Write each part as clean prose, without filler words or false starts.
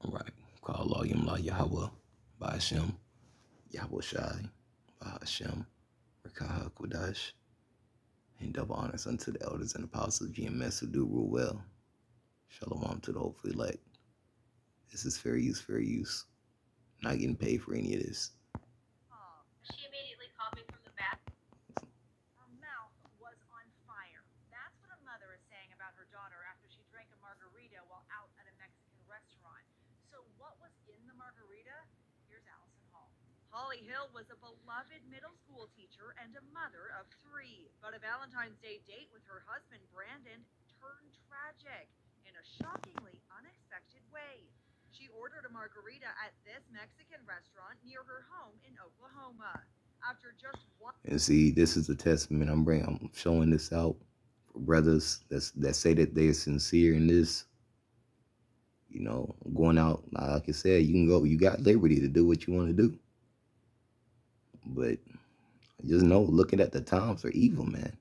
Right. Call Allah Yumla Yahweh by Hashem, Yahweh Shai, by Hashem, Rakaha Kodash, and double honors unto the elders and apostles, GMS who do rule well. Shalom to the hopefully elect. This is fair use, fair use. Not getting paid for any of this. She immediately called me from the bathroom. Her mouth was on fire. That's what a mother is saying about her daughter after she drank a margarita while out at a Mexican restaurant. So what was in the margarita? Here's Allison Hall. Holly Hill was a beloved middle school teacher and a mother of three. But a Valentine's Day date with her husband, Brandon, turned tragic in a shockingly unexpected way. She ordered a margarita at this Mexican restaurant near her home in Oklahoma. After just one. And see, this is a testament I'm showing this out for brothers that say that they're sincere in this. You know, going out, like I said, you can go, you got liberty to do what you want to do. But just know, looking at the times are evil, man.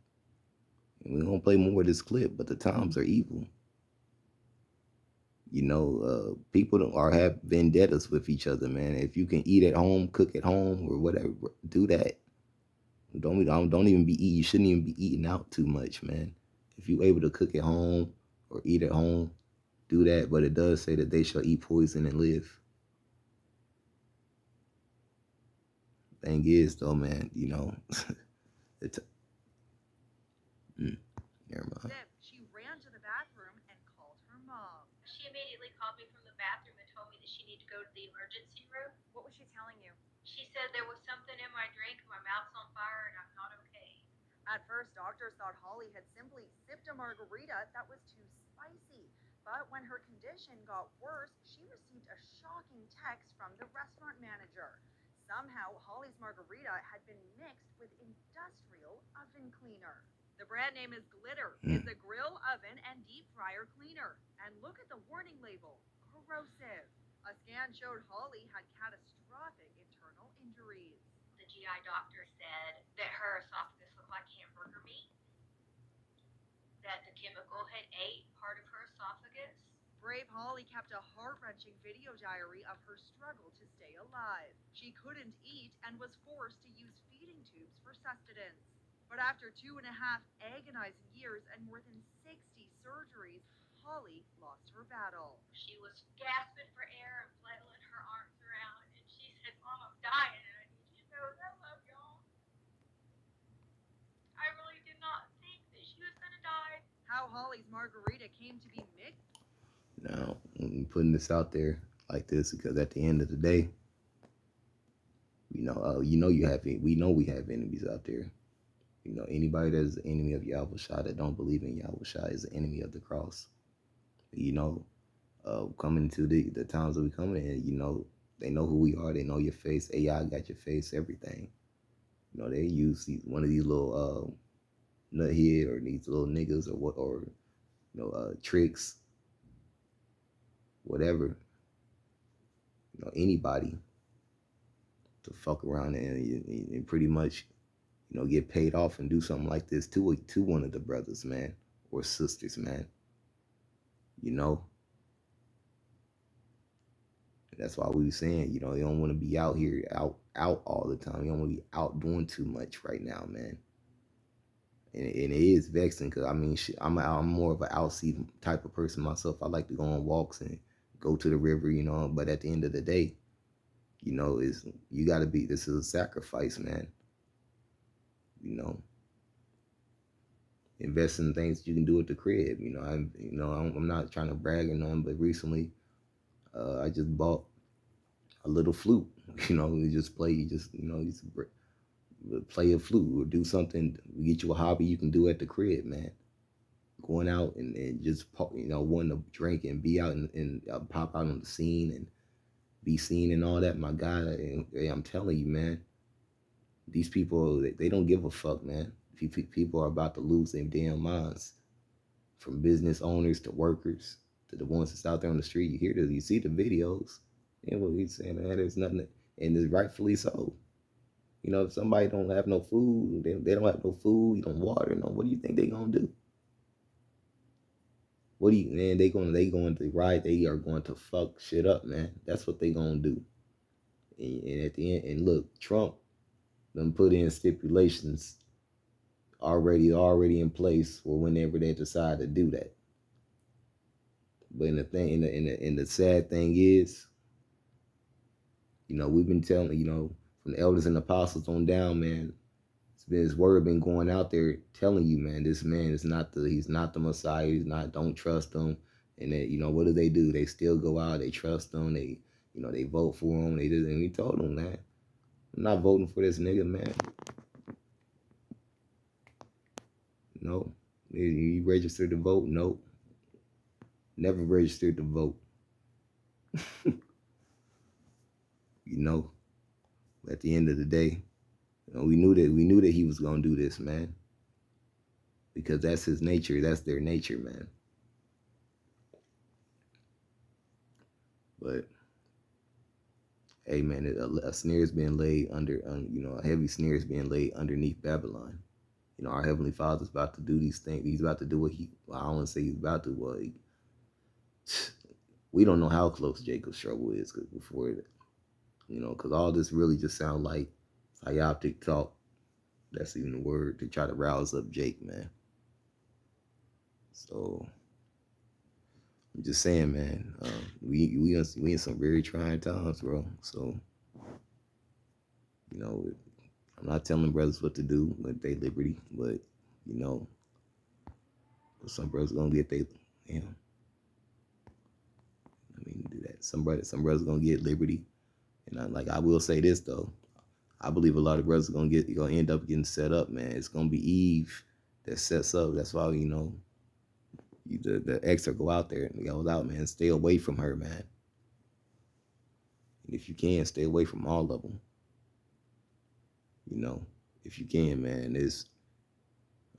And we're going to play more of this clip, but the times are evil. You know, people are have vendettas with each other, man. If you can eat at home, cook at home, or whatever, do that. Don't even be eating. You shouldn't even be eating out too much, man. If you're able to cook at home or eat at home, do that. But it does say that they shall eat poison and live. Thing is, though, man, you know, it's. Never mind. She ran to the bathroom and called her mom. She immediately called me from the bathroom and told me that she needed to go to the emergency room. What was she telling you? She said there was something in my drink and my mouth's on fire and I'm not okay. At first, doctors thought Holly had simply sipped a margarita that was too spicy. But when her condition got worse, she received a shocking text from the restaurant manager. Somehow, Holly's margarita had been mixed with industrial oven cleaner. The brand name is Glitter. It's a grill, oven, and deep fryer cleaner. And look at the warning label, corrosive. A scan showed Holly had catastrophic internal injuries. The GI doctor said that her esophagus looked like hamburger meat, that the chemical had ate part of her esophagus. Brave Holly kept a heart-wrenching video diary of her struggle to stay alive. She couldn't eat and was forced to use feeding tubes for sustenance. But after 2.5 agonizing years and more than 60 surgeries, Holly lost her battle. She was gasping for air and flailing her arms around, and she said, Mom, I'm dying, and I need you to know that I love y'all. I really did not think that she was going to die. How Holly's margarita came to be mixed. Now, I'm putting this out there like this because at the end of the day, we know we have enemies out there. You know, anybody that's an enemy of Yahweh Shai that don't believe in Yahweh Shai is an enemy of the cross. You know, coming to the times that we coming in, you know, they know who we are. They know your face. AI got your face, everything. You know, they use one of these little nuthead or these little niggas or tricks, whatever. You know, anybody to fuck around and pretty much, you know, get paid off and do something like this to one of the brothers, man, or sisters, man. You know, that's why we were saying, you know, you don't want to be out here out all the time. You don't want to be out doing too much right now, man. And it is vexing because I mean, I'm more of an outside type of person myself. I like to go on walks and go to the river, you know. But at the end of the day, you know, you got to be. This is a sacrifice, man. You know, invest in things you can do at the crib. You know, I'm not trying to brag or nothing, but recently, I just bought a little flute. You know, you just play. Play a flute or do something. Get you a hobby you can do at the crib, man. Going out and just wanting to drink and be out and pop out on the scene and be seen and all that. My God, and I'm telling you, man, these people they don't give a fuck, man. People are about to lose their damn minds. From business owners to workers to the ones that's out there on the street. You see the videos, and what he's saying, man, there's nothing, and it's rightfully so. You know, if somebody don't have no food, they don't have no food, you don't water, no, what do you think they gonna do? What do you, man? They going to right. They are going to fuck shit up, man. That's what they gonna do. And at the end, and look, Trump them put in stipulations already in place for whenever they decide to do that. But in the thing, in the sad thing is, we've been telling, from the elders and apostles on down, man. His word been going out there telling you, man, this man is he's not the Messiah. He's not. Don't trust him. And then, what do? They still go out. They trust him. They vote for him. They just, and we told them, man, I'm not voting for this nigga, man. No. You registered to vote? Nope. Never registered to vote. At the end of the day, we knew that he was gonna do this, man. Because that's his nature. That's their nature, man. But hey, man, a snare is being laid under, a heavy snare is being laid underneath Babylon. Our Heavenly Father's about to do these things. He's about to do what I don't want to say he's about to. Well, we don't know how close Jacob's trouble is because all this really just sounds like psyoptic talk. That's even a word to try to rouse up Jake, man. So I'm just saying, man, we in some very trying times, bro. So I'm not telling brothers what to do with their liberty, but some brothers gonna get do that. Some brothers gonna get liberty, and I will say this though, I believe a lot of brothers are gonna end up getting set up, man. It's gonna be Eve that sets up. That's why the ex will go out there and goes out, man. Stay away from her, man. And if you can, stay away from all of them. If you can, man.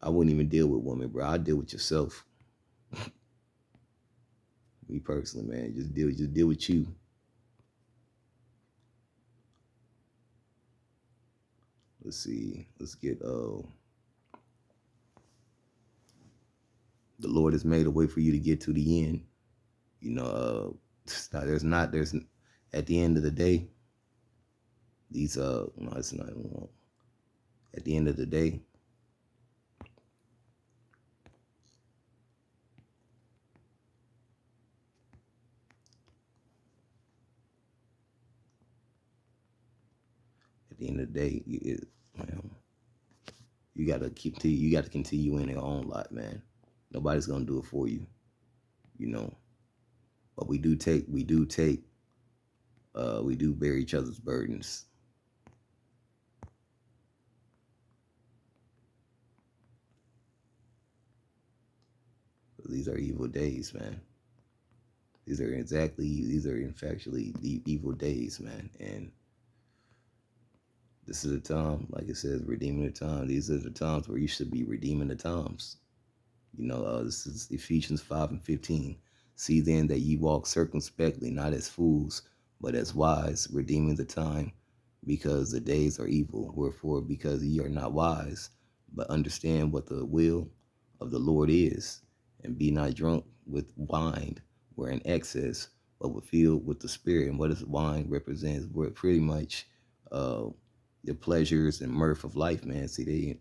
I wouldn't even deal with women, bro. I'd deal with yourself. Me personally, man. Just deal with you. Let's see. Let's get the Lord has made a way for you to get to the end. There's at the end of the day, these no, it's not. At the end of the day, you gotta continue in your own lot, man. Nobody's gonna do it for you, But we do bear each other's burdens. These are evil days, man. These are factually the evil days, man. And this is a time, like it says, redeeming the time. These are the times where you should be redeeming the times. This is Ephesians 5:15. See then that ye walk circumspectly, not as fools, but as wise, redeeming the time, because the days are evil. Wherefore, because ye are not wise, but understand what the will of the Lord is, and be not drunk with wine, wherein excess, but with filled with the Spirit. And what does wine represent? Where pretty much the pleasures and mirth of life, man. See,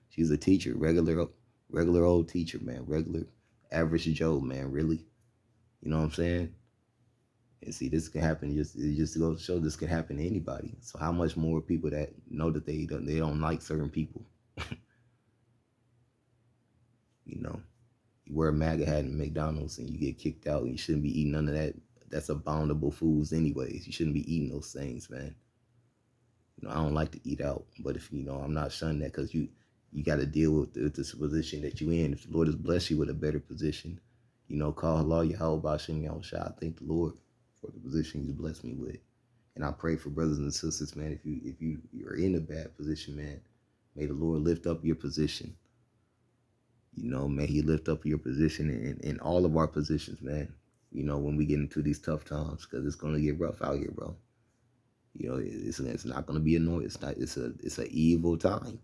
she's a teacher, regular old teacher, man, regular average Joe, man, really. You know what I'm saying? And see, this can happen. Just to go to show this can happen to anybody. So how much more people that know that they don't like certain people? You wear a MAGA hat in McDonald's and you get kicked out. And you shouldn't be eating none of that. That's abominable foods, anyways. You shouldn't be eating those things, man. I don't like to eat out, but if I'm not shunning that because you got to deal with this position that you in. If the Lord has blessed you with a better position, call Allah Yahweh Bashim Yahushua. I thank the Lord for the position He's blessed me with, and I pray for brothers and sisters, man. If you're in a bad position, man, may the Lord lift up your position. May He lift up your position in all of our positions, man. When we get into these tough times, because it's gonna get rough out here, bro. It's not gonna be annoying. It's an evil time.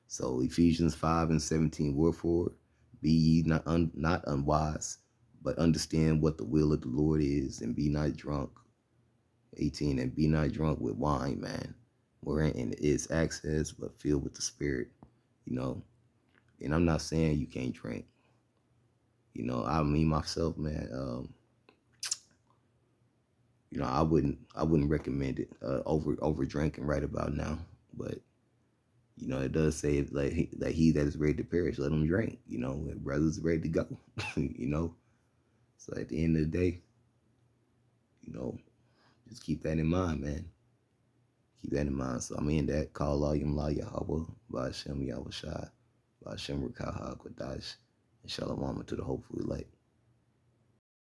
So Ephesians 5:17, wherefore Be ye not unwise, but understand what the will of the Lord is, and be not drunk. 18, and be not drunk with wine, man, wherein is access, but filled with the Spirit, you know. And I'm not saying you can't drink. You know, I mean myself, man. You know, I wouldn't recommend it over drinking right about now. But you know, it does say like he that is ready to perish, let him drink. You know, brothers ready to go. You know, so at the end of the day, you know, just keep that in mind, man. Keep that in mind. So I'm in that. Call all yum la Yahweh, Ba'ashem Yahweh Shai, Ba'ashem Rakaha Kodash, and Shalom to the hopeful elect.